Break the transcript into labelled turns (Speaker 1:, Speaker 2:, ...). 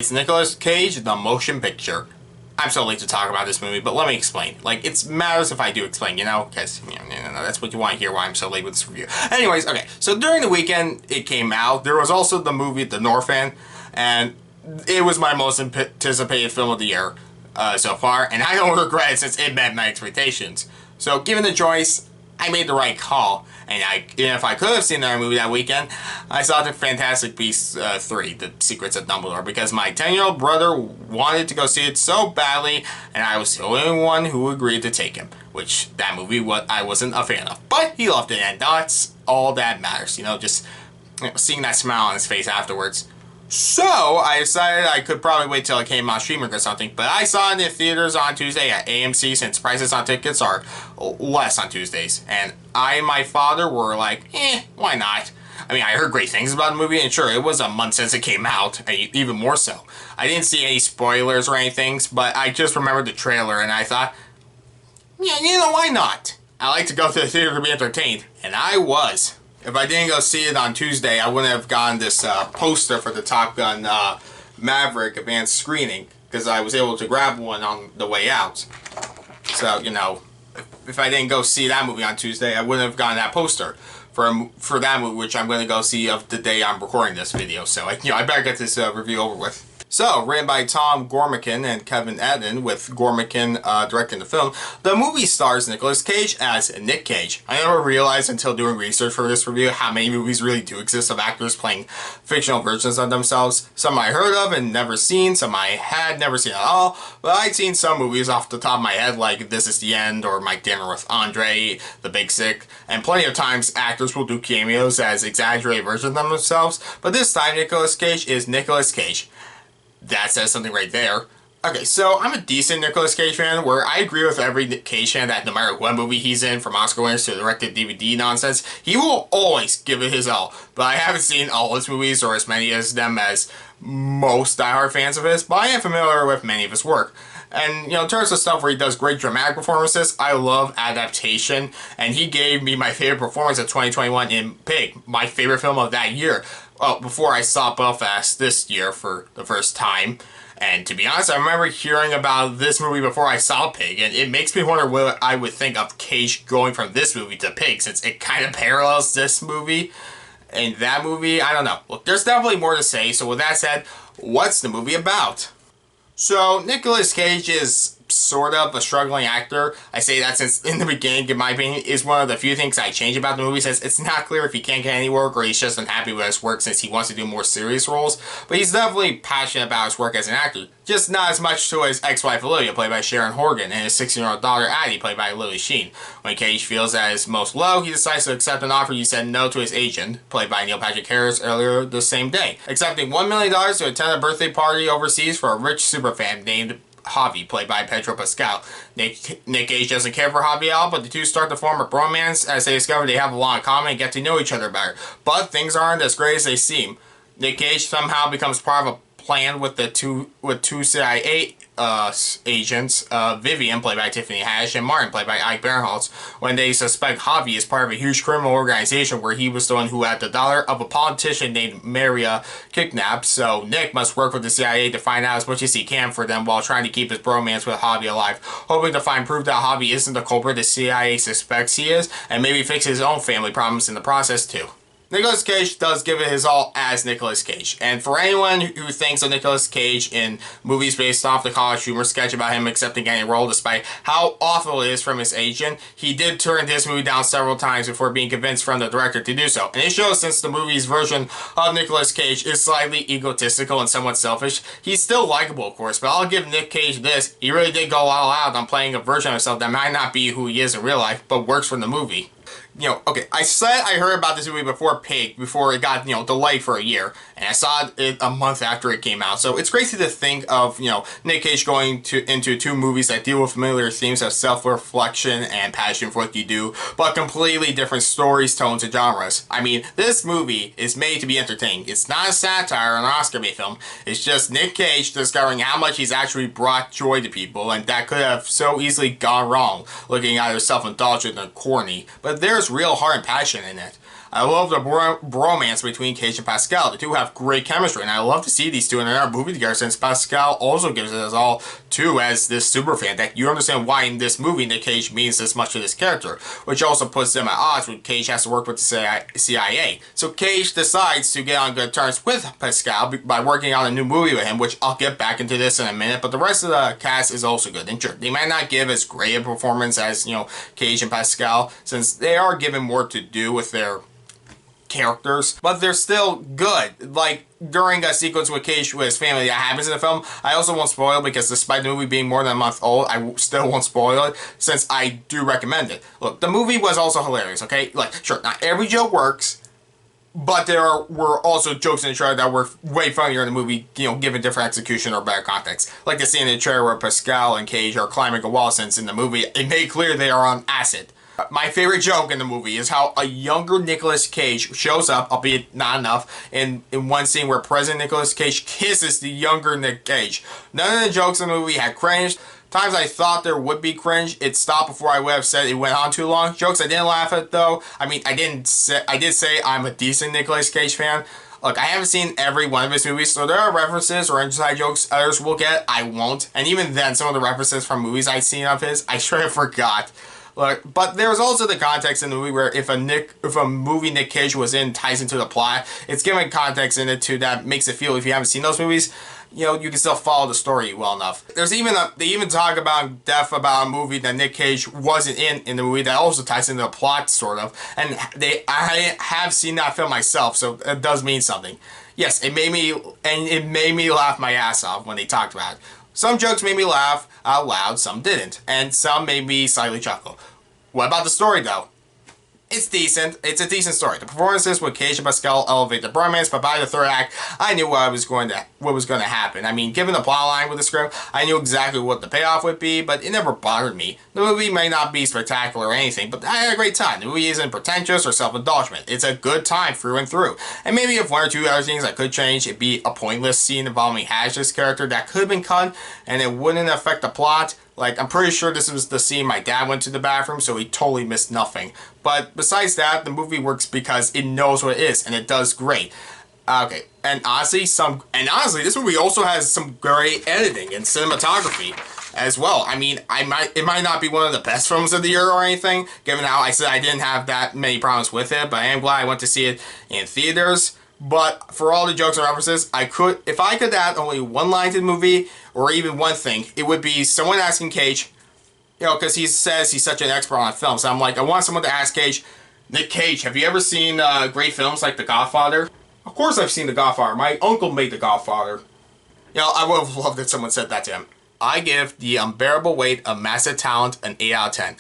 Speaker 1: It's Nicolas Cage, the motion picture. I'm so late to talk about this movie, but let me explain. Like, it matters if I do explain, you know? Because, that's what you want to hear why I'm so late with this review. Anyways, okay, so during the weekend it came out, there was also the movie The Northman, and it was my most anticipated film of the year so far, and I don't regret it since it met my expectations. So, given the choice, I made the right call. And if I could have seen another movie that weekend, I saw The Fantastic Beasts 3, The Secrets of Dumbledore, because my 10-year-old brother wanted to go see it so badly, and I was the only one who agreed to take him, which that movie I wasn't a fan of. But he loved it, and that's all that matters, just seeing that smile on his face afterwards. So, I decided I could probably wait till it came on streaming or something, but I saw it in the theaters on Tuesday at AMC since prices on tickets are less on Tuesdays. And I and my father were like, why not? I mean, I heard great things about the movie, and sure, it was a month since it came out, even more so. I didn't see any spoilers or anything, but I just remembered the trailer, and I thought, yeah, why not? I like to go to the theater to be entertained, and I was. If I didn't go see it on Tuesday, I wouldn't have gotten this poster for the Top Gun Maverick advanced screening, because I was able to grab one on the way out. So, if I didn't go see that movie on Tuesday, I wouldn't have gotten that poster for that movie, which I'm going to go see of the day I'm recording this video. So, I better get this review over with. So, written by Tom Gormican and Kevin Eden, with Gormican directing the film, the movie stars Nicolas Cage as Nick Cage. I never realized until doing research for this review how many movies really do exist of actors playing fictional versions of themselves. Some I heard of and never seen, some I had never seen at all, but I'd seen some movies off the top of my head like This Is the End or My Dinner with Andre, The Big Sick, and plenty of times actors will do cameos as exaggerated versions of themselves, but this time Nicolas Cage is Nicolas Cage. That says something right there. Okay, so I'm a decent Nicolas Cage fan, where I agree with every Cage fan that no matter what movie he's in, from Oscar winners to direct-to-DVD nonsense, he will always give it his all. But I haven't seen all his movies, or as many of them as most diehard fans of his, but I am familiar with many of his work. And, in terms of stuff where he does great dramatic performances, I love adaptation, and he gave me my favorite performance of 2021 in Pig, my favorite film of that year. Well, before I saw Belfast this year for the first time. And to be honest, I remember hearing about this movie before I saw Pig, and it makes me wonder what I would think of Cage going from this movie to Pig, since it kind of parallels this movie. And that movie, I don't know. Look, there's definitely more to say, so with that said, what's the movie about? So, Nicolas Cage is sort of a struggling actor. I say that since in the beginning, in my opinion, is one of the few things I change about the movie, since it's not clear if he can't get any work or he's just unhappy with his work since he wants to do more serious roles. But he's definitely passionate about his work as an actor, just not as much to his ex-wife Olivia, played by Sharon Horgan, and his 16-year-old daughter Addy, played by Lily Sheen. When Cage feels at his most low, he decides to accept an offer he said no to his agent, played by Neil Patrick Harris, earlier the same day, accepting $1 million to attend a birthday party overseas for a rich superfan named Javi, played by Pedro Pascal. Nick Cage doesn't care for Javi at all, but the two start to form a bromance as they discover they have a lot in common and get to know each other better. But things aren't as great as they seem. Nick Cage somehow becomes part of a plan with two C.I.A. agents, Vivian, played by Tiffany Haddish, and Martin, played by Ike Barinholtz, when they suspect Javi is part of a huge criminal organization where he was the one who had the daughter of a politician named Maria kidnapped, so Nick must work with the CIA to find out as much as he can for them while trying to keep his bromance with Javi alive, hoping to find proof that Javi isn't the culprit the CIA suspects he is, and maybe fix his own family problems in the process too. Nicolas Cage does give it his all as Nicolas Cage, and for anyone who thinks of Nicolas Cage in movies based off the college humor sketch about him accepting any role despite how awful it is from his agent, he did turn this movie down several times before being convinced from the director to do so. And it shows, since the movie's version of Nicolas Cage is slightly egotistical and somewhat selfish. He's still likable, of course, but I'll give Nick Cage this: he really did go all out on playing a version of himself that might not be who he is in real life, but works for the movie. Okay, I said I heard about this movie before Pig, before it got, delayed for a year, and I saw it a month after it came out, so it's crazy to think of, Nick Cage going into two movies that deal with familiar themes of self-reflection and passion for what you do, but completely different stories, tones, and genres. I mean, this movie is made to be entertaining. It's not a satire or an Oscar-bait film, it's just Nick Cage discovering how much he's actually brought joy to people, and that could have so easily gone wrong, looking either self-indulgent or corny, but there's real heart and passion in it. I love the bromance between Cage and Pascal. The two have great chemistry, and I love to see these two in another movie together, since Pascal also gives us all, too, as this superfan, that you understand why in this movie Nick Cage means this much to this character, which also puts them at odds when Cage has to work with the CIA. So Cage decides to get on good terms with Pascal by working on a new movie with him, which I'll get back into this in a minute, but the rest of the cast is also good. And sure, they might not give as great a performance as, Cage and Pascal, since they are given more to do with their characters, but they're still good. Like, during a sequence with Cage with his family that happens in the film, I also won't spoil, because despite the movie being more than a month old, I still won't spoil it, since I do recommend it. Look, the movie was also hilarious, okay? Like, sure, not every joke works, but there were also jokes in the trailer that were way funnier in the movie, given different execution or better context. Like the scene in the trailer where Pascal and Cage are climbing a wall, since in the movie it made clear they are on acid. My favorite joke in the movie is how a younger Nicolas Cage shows up, albeit not enough, in one scene where President Nicolas Cage kisses the younger Nick Cage. None of the jokes in the movie had cringe. Times I thought there would be cringe, it stopped before I would have said it went on too long. Jokes I didn't laugh at, though. I mean, I did say I'm a decent Nicolas Cage fan. Look, I haven't seen every one of his movies, so there are references or inside jokes others will get. I won't. And even then, some of the references from movies I've seen of his, I sure have forgot. Look, but there's also the context in the movie where if a movie Nick Cage was in ties into the plot, it's giving context in it too that makes it feel, if you haven't seen those movies, you can still follow the story well enough. There's even they even talk about about a movie that Nick Cage wasn't in the movie that also ties into the plot, sort of. And I have seen that film myself, so it does mean something. Yes, it made me laugh my ass off when they talked about it. Some jokes made me laugh out loud, some didn't, and some made me slightly chuckle. What about the story, though? It's decent. It's a decent story. The performances with Cage and Pascal elevate the bromance, but by the third act, I knew what was going to happen. I mean, given the plotline with the script, I knew exactly what the payoff would be, but it never bothered me. The movie may not be spectacular or anything, but I had a great time. The movie isn't pretentious or self-indulgent. It's a good time through and through. And maybe if one or two other things I could change, it'd be a pointless scene involving Haddish's character that could have been cut, and it wouldn't affect the plot. Like, I'm pretty sure this was the scene my dad went to the bathroom, so he totally missed nothing. But besides that, the movie works because it knows what it is, and it does great. Okay, and honestly, this movie also has some great editing and cinematography as well. I mean, it might not be one of the best films of the year or anything, given how I said I didn't have that many problems with it, but I am glad I went to see it in theaters. But for all the jokes and references, if I could add only one line to the movie, or even one thing, it would be someone asking Cage, because he says he's such an expert on film. So I'm like, I want someone to ask Cage, Nick Cage, have you ever seen great films like The Godfather? Of course I've seen The Godfather. My uncle made The Godfather. I would have loved if someone said that to him. I give The Unbearable Weight of Massive Talent an 8 out of 10.